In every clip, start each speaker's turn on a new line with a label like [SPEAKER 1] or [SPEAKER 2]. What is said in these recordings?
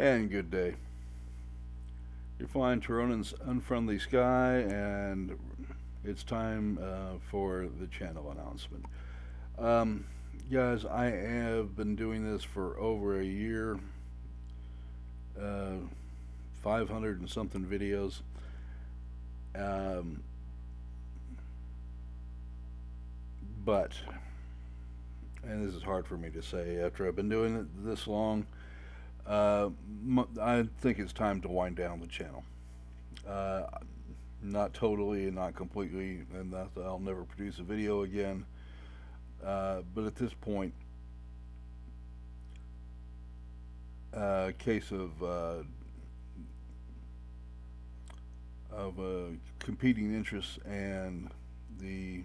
[SPEAKER 1] And good day. You're flying Tironan's Unfriendly Sky, and it's time for the channel announcement. Um, Guys, I have been doing this for over a year, uh, 500 and something videos. Um, but, and this is hard for me to say after I've been doing it this long, uh, I think it's time to wind down the channel. Uh, Not totally and not completely, and that I'll never produce a video again. But at this point, case of competing interests and the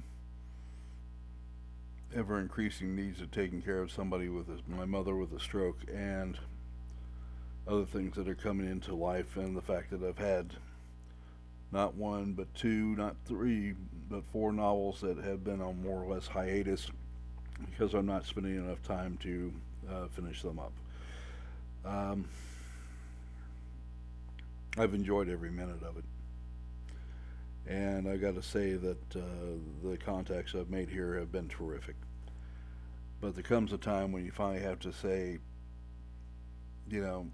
[SPEAKER 1] ever increasing needs of taking care of somebody with my mother with a stroke and other things that are coming into life, and the fact that I've had not one, but two, not three, but four novels that have been on more or less hiatus because I'm not spending enough time to finish them up. Um, I've enjoyed every minute of it, and I got to say that the contacts I've made here have been terrific. But there comes a time when you finally have to say, you know,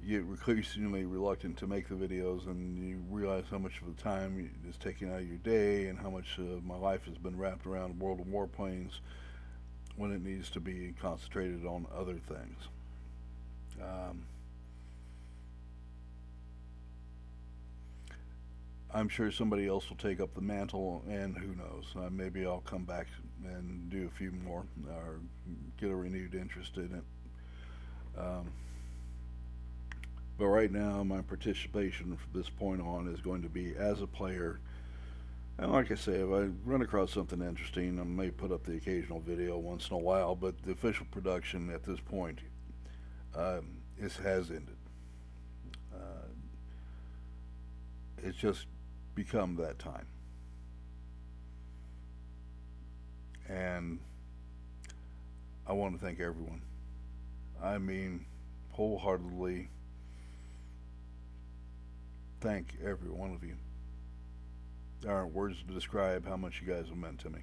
[SPEAKER 1] you get increasingly reluctant to make the videos, and you realize how much of the time is taken out of your day, and how much of my life has been wrapped around World of Warplanes when it needs to be concentrated on other things. Um, I'm sure somebody else will take up the mantle, and who knows? Maybe I'll come back and do a few more, or get a renewed interest in it. Um, but right now, my participation from this point on is going to be as a player. And like I say, if I run across something interesting, I may put up the occasional video once in a while. But the official production at this point has ended. Uh, it's just become that time. And I want to thank everyone. I mean, wholeheartedly thank every one of you. There aren't words to describe how much you guys have meant to me.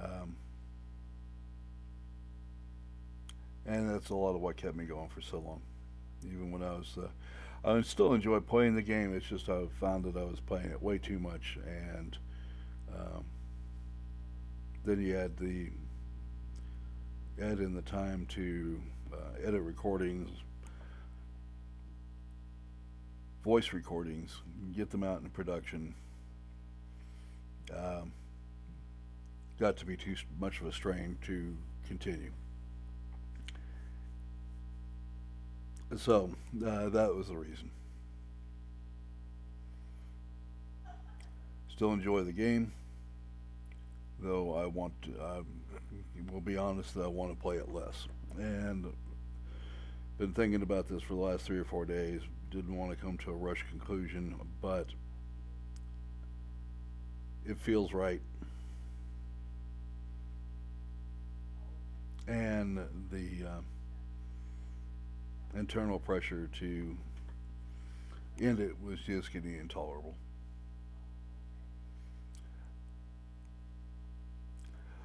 [SPEAKER 1] Um, and that's a lot of what kept me going for so long. Even when I still enjoy playing the game. It's just I found that I was playing it way too much, and um, then you add in the time to edit recordings, voice recordings, get them out in production. Um, got to be too much of a strain to continue. So that was the reason. Still enjoy the game, though I want to. Will be honest that I want to play it less, and been thinking about this for the last 3 or 4 days. Didn't want to come to a rush conclusion, but it feels right, and the internal pressure to end it was just getting intolerable.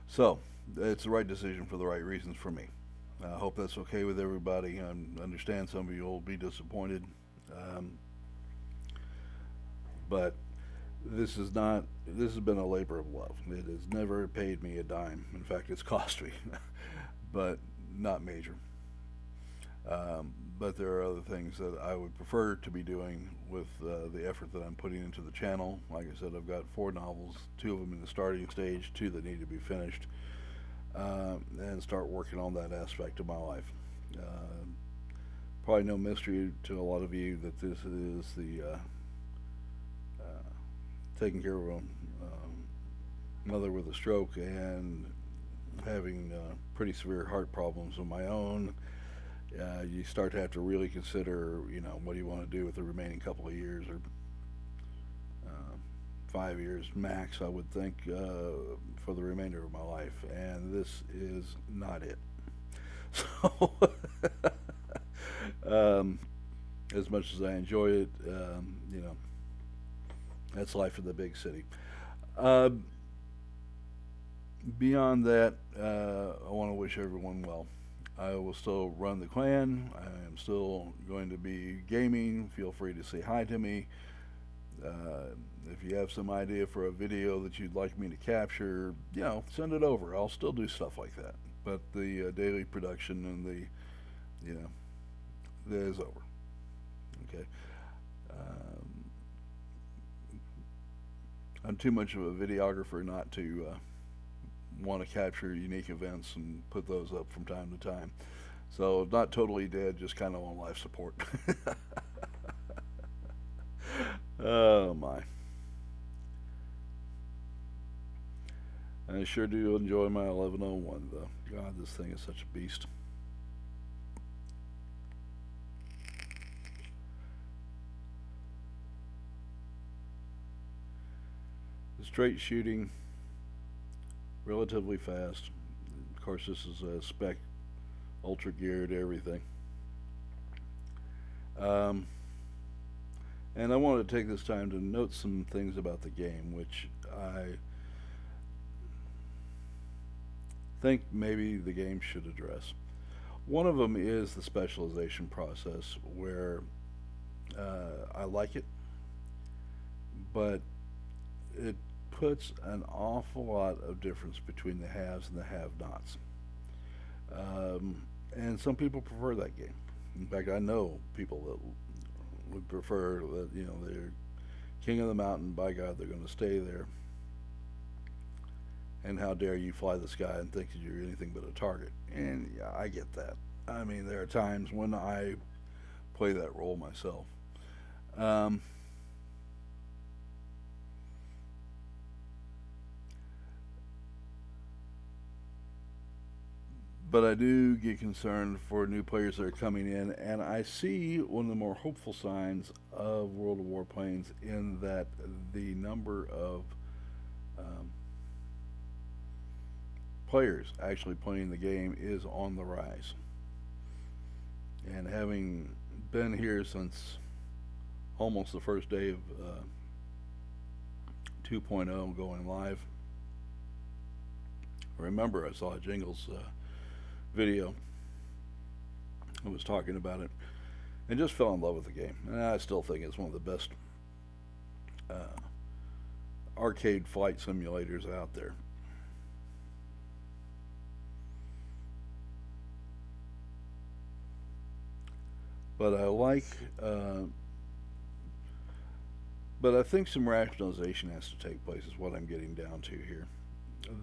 [SPEAKER 1] So it's the right decision for the right reasons for me. I hope that's okay with everybody. I understand some of you will be disappointed, um, but this is not. This has been a labor of love. It has never paid me a dime. In fact, it's cost me, but not major. But there are other things that I would prefer to be doing with the effort that I'm putting into the channel. Like I said, I've got 4 novels, 2 of them in the starting stage, 2 that need to be finished, and start working on that aspect of my life. Uh, Probably no mystery to a lot of you that this is the taking care of a mother with a stroke and having pretty severe heart problems of my own. You start to have to really consider, what do you want to do with the remaining couple of years, or 5 years max, I would think, for the remainder of my life. And this is not it. So, Um, as much as I enjoy it, that's life in the big city. Uh, Beyond that, I want to wish everyone well. I will still run the clan. I am still going to be gaming. Feel free to say hi to me. If you have some idea for a video that you'd like me to capture, send it over. I'll still do stuff like that. But the daily production and that is over. Okay. Um, I'm too much of a videographer not to want to capture unique events and put those up from time to time. So not totally dead, just kind of on life support. Oh my. I sure do enjoy my 1101 though. God, this thing is such a beast. The straight shooting, relatively fast. Of course, this is a spec, ultra geared, everything. Um, and I wanted to take this time to note some things about the game, which I think maybe the game should address. One of them is the specialization process, where I like it, but it puts an awful lot of difference between the haves and the have-nots. And some people prefer that game. In fact, I know people that would prefer that, they're king of the mountain. By God, they're going to stay there. And how dare you fly the sky and think that you're anything but a target? And yeah, I get that. I mean, there are times when I play that role myself. Um, but I do get concerned for new players that are coming in, and I see one of the more hopeful signs of World of Warplanes in that the number of um, players actually playing the game is on the rise. And having been here since almost the first day of 2.0 going live, remember I saw Jingle's video. I was talking about it and just fell in love with the game. And I still think it's one of the best uh, arcade flight simulators out there. But I like, uh, but I think some rationalization has to take place. Is what I'm getting down to here.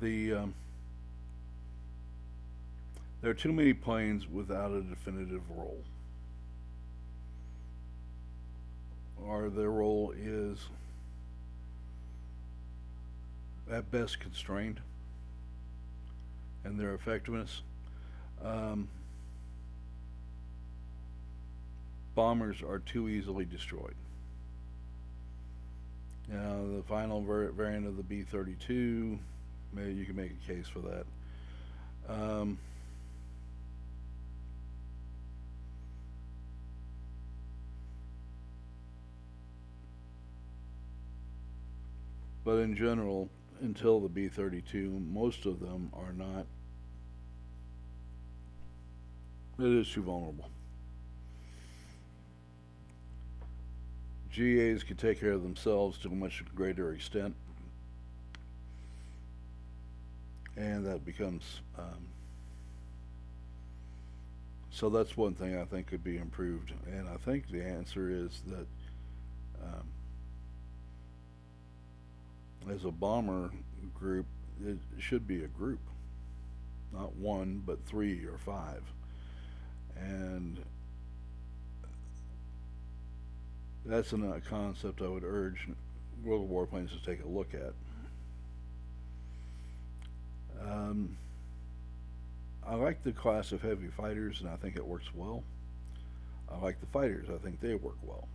[SPEAKER 1] The There are too many planes without a definitive role, or their role is at best constrained, and their effectiveness. Um, Bombers are too easily destroyed. Now, the final variant of the B-32, maybe you can make a case for that. Um, but in general, until the B-32, most of them are not. It is too vulnerable. GAs can take care of themselves to a much greater extent, and that becomes so that's one thing I think could be improved, and I think the answer is that um, as a bomber group, it should be a group, not one but 3 or 5, and that's a concept I would urge World of Warplanes to take a look at. Um, I like the class of heavy fighters, and I think it works well. I like the fighters. I think they work well.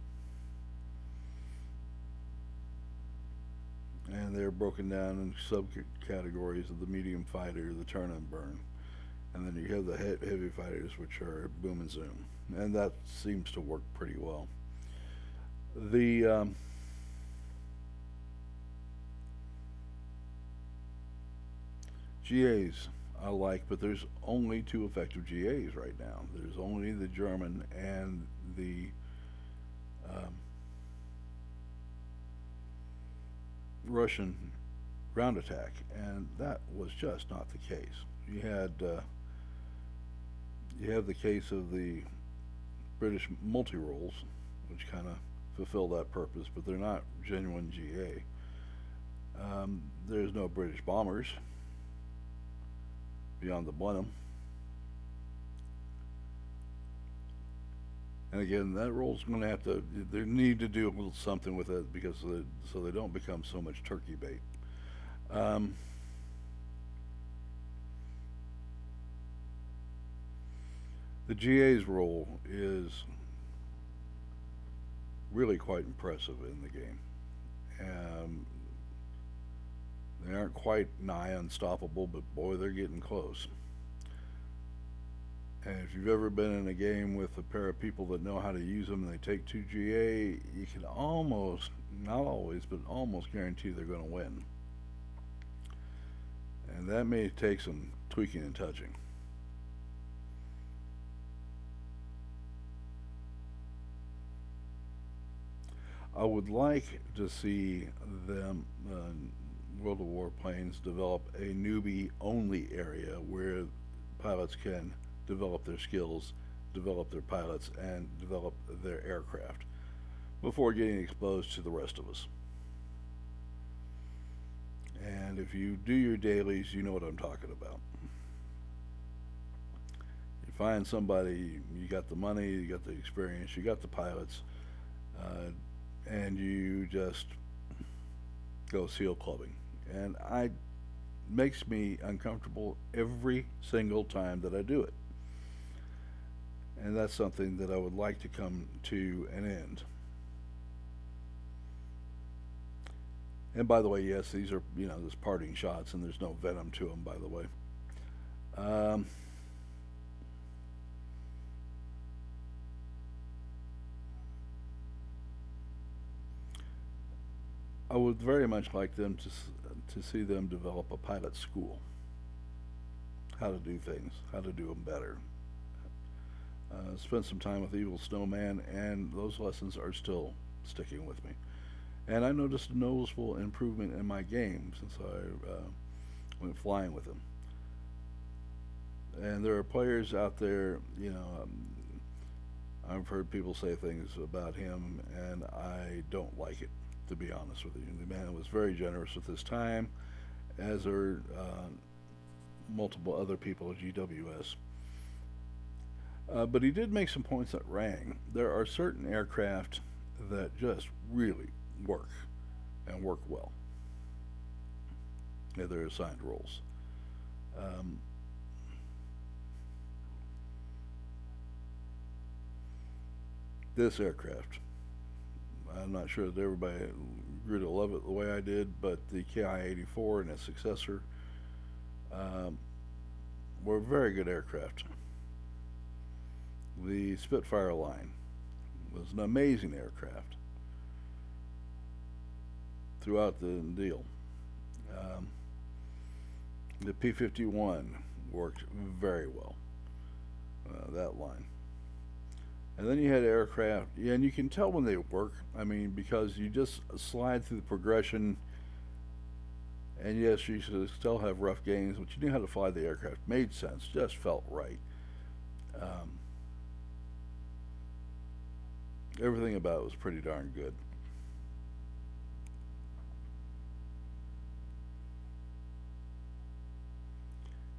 [SPEAKER 1] And they're broken down in subcategories of the medium fighter, the turn and burn. and then you have the heavy fighters, which are boom and zoom, and that seems to work pretty well. The GAs I like, but there's only two effective GAs right now. There's only the German and the um, Russian ground attack, and that was just not the case. You had you have the case of the British multi roles, which kind of fulfill that purpose, but they're not genuine GA. There's no British bombers beyond the Blenheim, and again, that role's going to have to. They need to do a little something with it because so they don't become so much turkey bait. Um, the GA's role is really quite impressive in the game. Um, they aren't quite nigh unstoppable, but boy, they're getting close. And if you've ever been in a game with a pair of people that know how to use them and they take 2 GA, you can almost, not always, but almost guarantee they're going to win. And that may take some tweaking and touching. I would like to see them, World of Warplanes, develop a newbie only area where pilots can develop their skills, develop their pilots, and develop their aircraft before getting exposed to the rest of us. And if you do your dailies, you know what I'm talking about. You find somebody, you got the money, you got the experience, you got the pilots, and you just go SEAL clubbing. And I makes me uncomfortable every single time that I do it. And that's something that I would like to come to an end. And by the way, yes, these are, there's parting shots and there's no venom to them, by the way. Um, I would very much like them to see them develop a pilot school. How to do things, how to do them better. Spent some time with Evil Snowman, and those lessons are still sticking with me. And I noticed a noticeable improvement in my game since I went flying with him. And there are players out there, I've heard people say things about him, and I don't like it, to be honest with you. The man was very generous with his time, as are multiple other people at GWS. But he did make some points that rang. There are certain aircraft that just really work and work well. Yeah, they're assigned roles. Um, this aircraft, I'm not sure that everybody grew to love it the way I did, but the KI-84 and its successor um, were very good aircraft. The Spitfire line was an amazing aircraft throughout the deal. Um, the P-51 worked very well, that line. And then you had aircraft, yeah, and you can tell when they work. I mean, because you just slide through the progression, and yes, you should still have rough gains, but you knew how to fly the aircraft. Made sense, just felt right. Um, Everything about it was pretty darn good.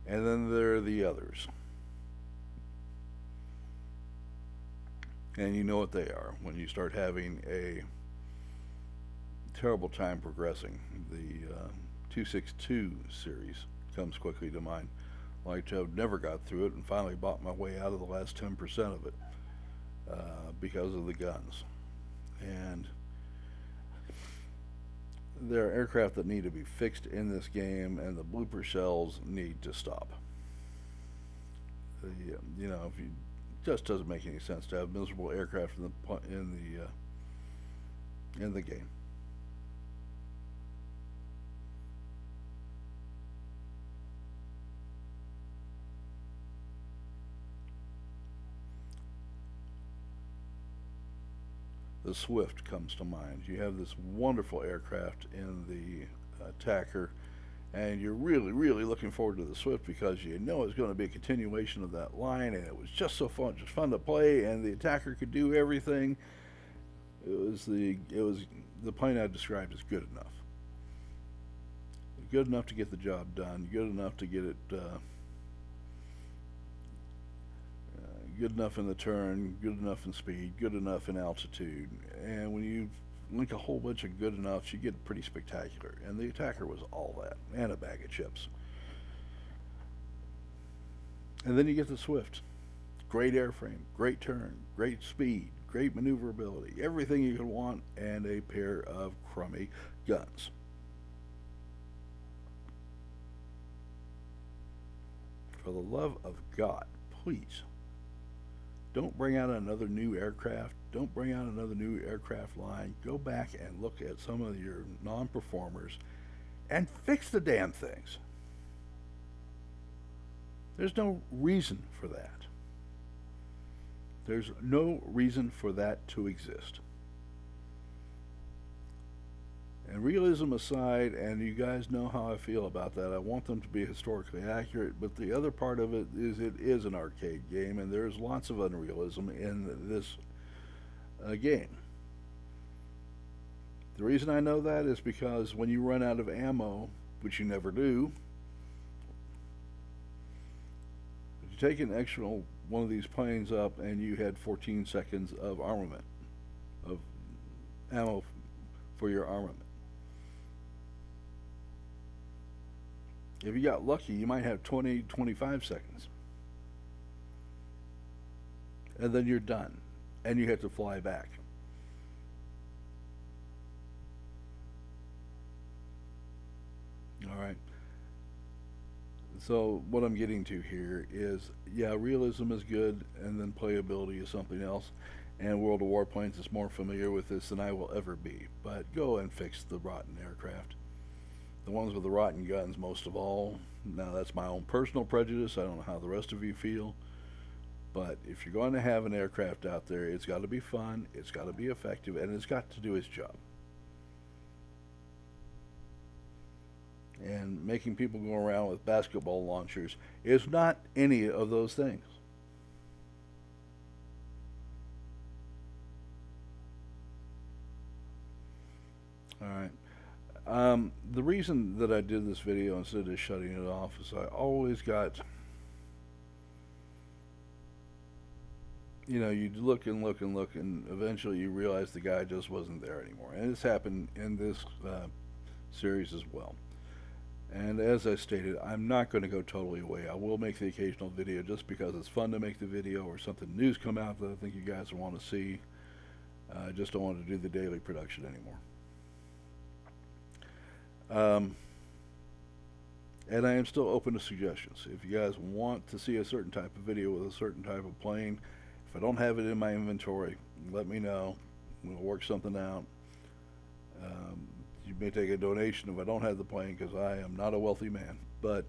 [SPEAKER 1] And then there are the others. And you know what they are when you start having a terrible time progressing. The 262 series comes quickly to mind. Like to have never got through it and finally bought my way out of the last 10% of it because of the guns. And there are aircraft that need to be fixed in this game, and the blooper shells need to stop. You know, if you just doesn't make any sense to have miserable aircraft in the game. The Swift comes to mind. You have this wonderful aircraft in the attacker, and you're really, really looking forward to the Swift because you know it's going to be a continuation of that line, and it was just so fun, just fun to play, and the attacker could do everything. It was the plane I described as good enough to get the job done, good enough to get it. Good enough in the turn, good enough in speed, good enough in altitude. And when you link a whole bunch of good enoughs, you get pretty spectacular. And the attacker was all that, and a bag of chips. And then you get the Swift. Great airframe, great turn, great speed, great maneuverability, everything you could want, and a pair of crummy guns. For the love of God, please don't bring out another new aircraft. Don't bring out another new aircraft line. Go back and look at some of your non-performers and fix the damn things. There's no reason for that. There's no reason for that to exist. And realism aside, and you guys know how I feel about that, I want them to be historically accurate, but the other part of it is an arcade game, and there's lots of unrealism in this game. The reason I know that is because when you run out of ammo, which you never do, if you take an extra one of these planes up and you had 14 seconds of armament, of ammo for your armament. If you got lucky, you might have 20, 25 seconds. And then you're done. And you have to fly back. All right. So what I'm getting to here is, yeah, realism is good, and then playability is something else. And World of Warplanes is more familiar with this than I will ever be. But go and fix the rotten aircraft. The ones with the rotten guns, most of all. Now, that's my own personal prejudice. I don't know how the rest of you feel. But if you're going to have an aircraft out there, it's got to be fun, it's got to be effective, and it's got to do its job. And making people go around with basketball launchers is not any of those things. All right. The reason that I did this video instead of shutting it off is I always got, you look and look and look, and eventually you realize the guy just wasn't there anymore. And it's happened in this series as well. And as I stated, I'm not going to go totally away. I will make the occasional video just because it's fun to make the video, or something new's come out that I think you guys will want to see. I just don't want to do the daily production anymore. And I am still open to suggestions. If you guys want to see a certain type of video with a certain type of plane, if I don't have it in my inventory, let me know. We'll work something out. You may take a donation if I don't have the plane, because I am not a wealthy man. But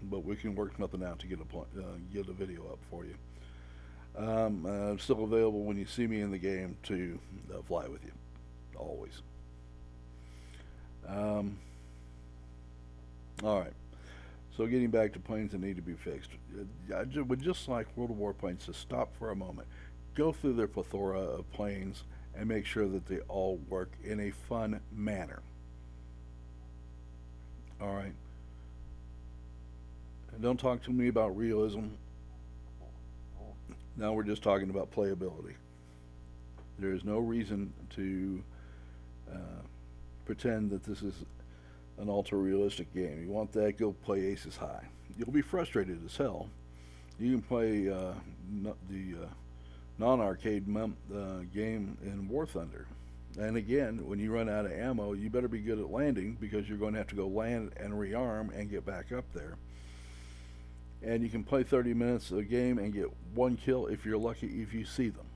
[SPEAKER 1] but we can work something out to get a video up for you. I'm still available when you see me in the game to fly with you, always. All right. So getting back to planes that need to be fixed, I would just like World of Warplanes to stop for a moment, go through their plethora of planes, and make sure that they all work in a fun manner. All right. And don't talk to me about realism. Now we're just talking about playability. There is no reason to pretend that this is an ultra-realistic game. You want that, go play Aces High. You'll be frustrated as hell. You can play the non-arcade game in War Thunder. And again, when you run out of ammo, you better be good at landing, because you're going to have to go land and rearm and get back up there. And you can play 30 minutes of a game and get one kill if you're lucky if you see them.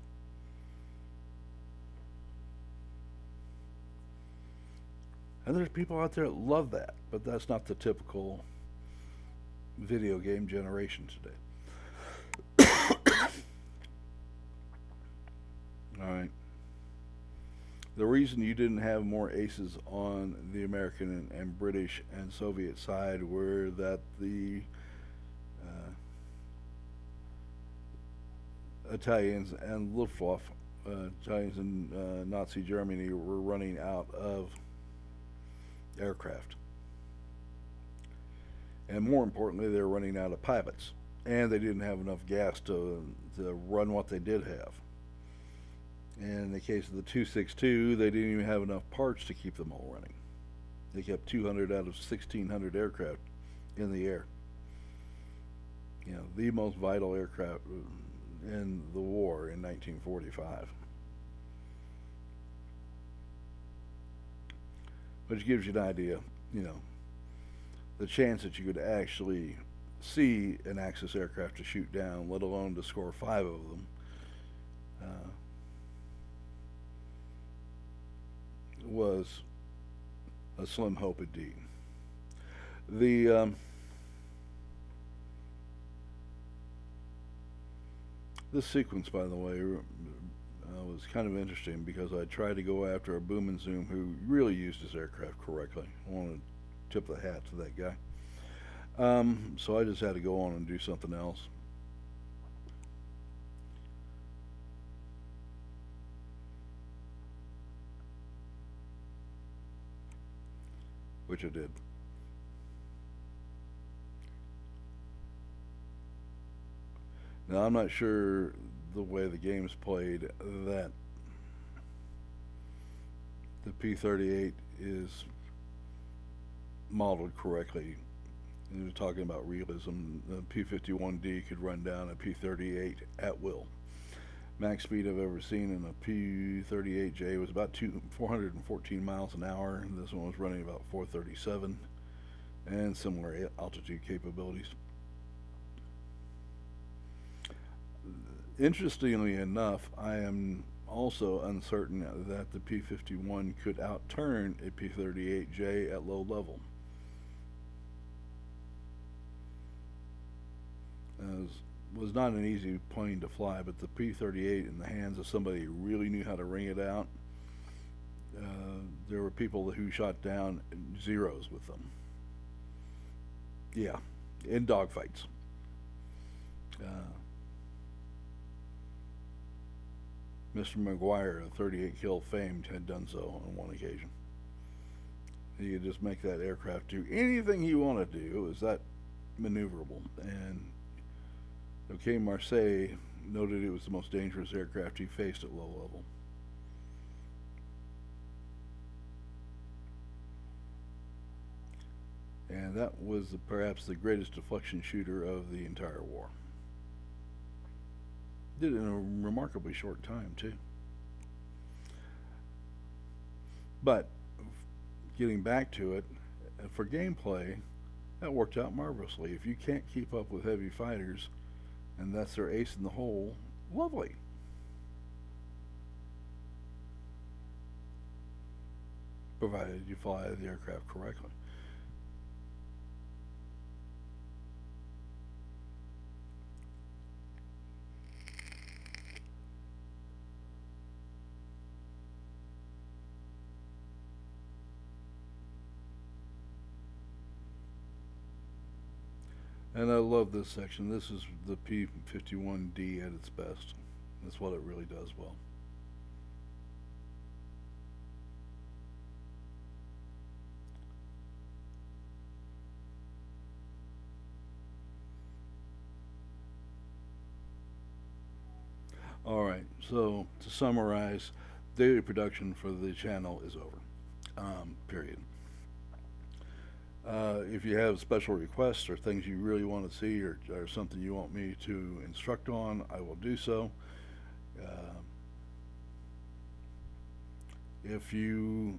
[SPEAKER 1] And there's people out there that love that, but that's not the typical video game generation today. All right. The reason you didn't have more aces on the American and British and Soviet side were that the Italians and Luftwaffe, Italians in Nazi Germany, were running out of aircraft. And more importantly, they were running out of pilots. And they didn't have enough gas to run what they did have. And in the case of the 262, they didn't even have enough parts to keep them all running. They kept 200 out of 1,600 aircraft in the air. You know, the most vital aircraft in the war in 1945. Which gives you an idea, you know, the chance that you could actually see an Axis aircraft to shoot down, let alone to score 5 of them, was a slim hope indeed. This sequence, by the way, was kind of interesting because I tried to go after a boom and zoom who really used his aircraft correctly. I want to tip the hat to that guy. So I just had to go on and do something else. Which I did. Now, I'm not sure the way the game's played that the P-38 is modeled correctly. And he was talking about realism. The P-51D could run down a P-38 at will. Max speed I've ever seen in a P-38J was about 414 miles an hour. This one was running about 437, and similar altitude capabilities. Interestingly enough, I am also uncertain that the P-51 could outturn a P-38J at low level. Was not an easy plane to fly, but the P-38 in the hands of somebody who really knew how to ring it out, there were people who shot down zeros with them. Yeah, in dogfights. Mr. McGuire, a 38 kill famed, had done so on one occasion. He could just make that aircraft do anything he wanted to do. It was that maneuverable. And OK Marseille noted it was the most dangerous aircraft he faced at low level. And that was perhaps the greatest deflection shooter of the entire war. Did it in a remarkably short time, too. But getting back to it, for gameplay, that worked out marvelously. If you can't keep up with heavy fighters, and that's their ace in the hole, lovely. Provided you fly the aircraft correctly. And I love this section. This is the P-51D at its best. That's what it really does well. All right, so to summarize, daily production for the channel is over, period. If you have special requests or things you really want to see or something you want me to instruct on, I will do so. If you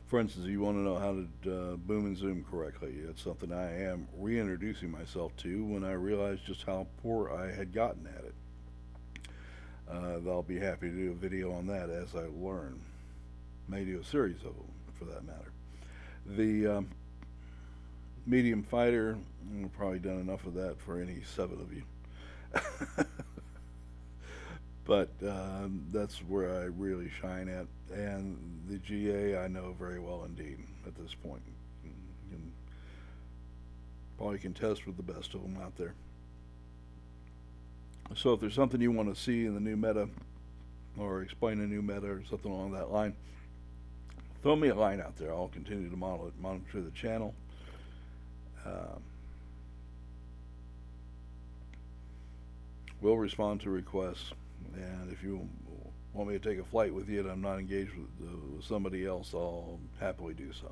[SPEAKER 1] For instance, you want to know how to boom and zoom correctly. It's something I am reintroducing myself to when I realized just how poor I had gotten at it. I'll be happy to do a video on that as I learn. May do a series of them, for that matter. The medium fighter, I've probably done enough of that for any 7 of you. But that's where I really shine at. And the GA I know very well indeed at this point. You can probably contest with the best of them out there. So if there's something you want to see in the new meta, or explain a new meta or something along that line, throw me a line out there. I'll continue to monitor the channel. We'll respond to requests, and if you want me to take a flight with you and I'm not engaged with somebody else, I'll happily do so.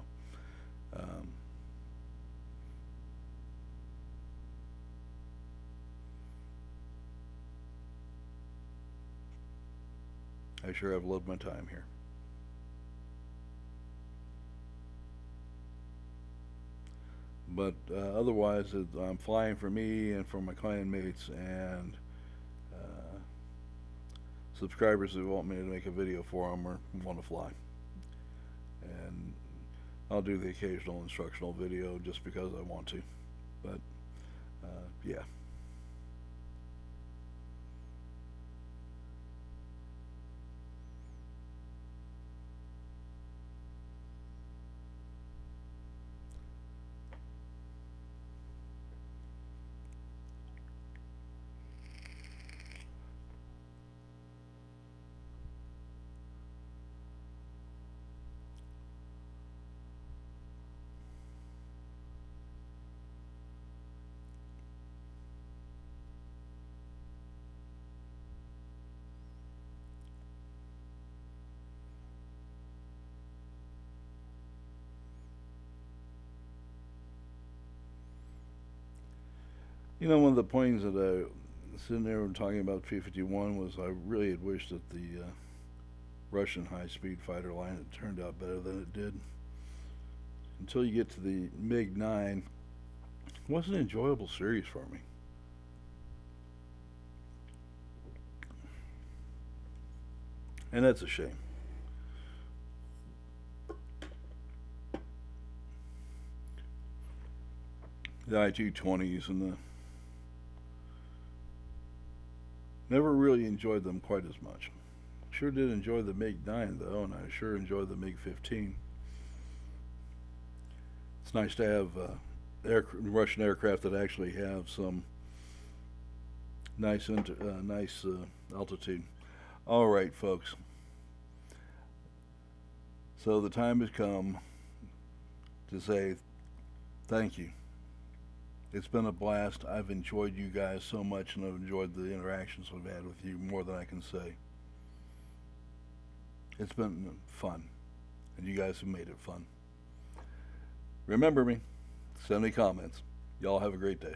[SPEAKER 1] I sure have loved my time here. But otherwise, I'm flying for me and for my clan mates and subscribers who want me to make a video for them or want to fly. And I'll do the occasional instructional video just because I want to. But yeah. You know, one of the points that I sitting there and talking about P-51 was I really had wished that the Russian high-speed fighter line had turned out better than it did. Until you get to the MiG-9, it wasn't an enjoyable series for me. And that's a shame. The I-220s and the never really enjoyed them quite as much. Sure did enjoy the MiG-9 though, and I sure enjoyed the MiG-15. It's nice to have Russian aircraft that actually have some nice altitude. All right, folks. So the time has come to say thank you. It's been a blast. I've enjoyed you guys so much, and I've enjoyed the interactions we've had with you more than I can say. It's been fun, and you guys have made it fun. Remember me. Send me comments. Y'all have a great day.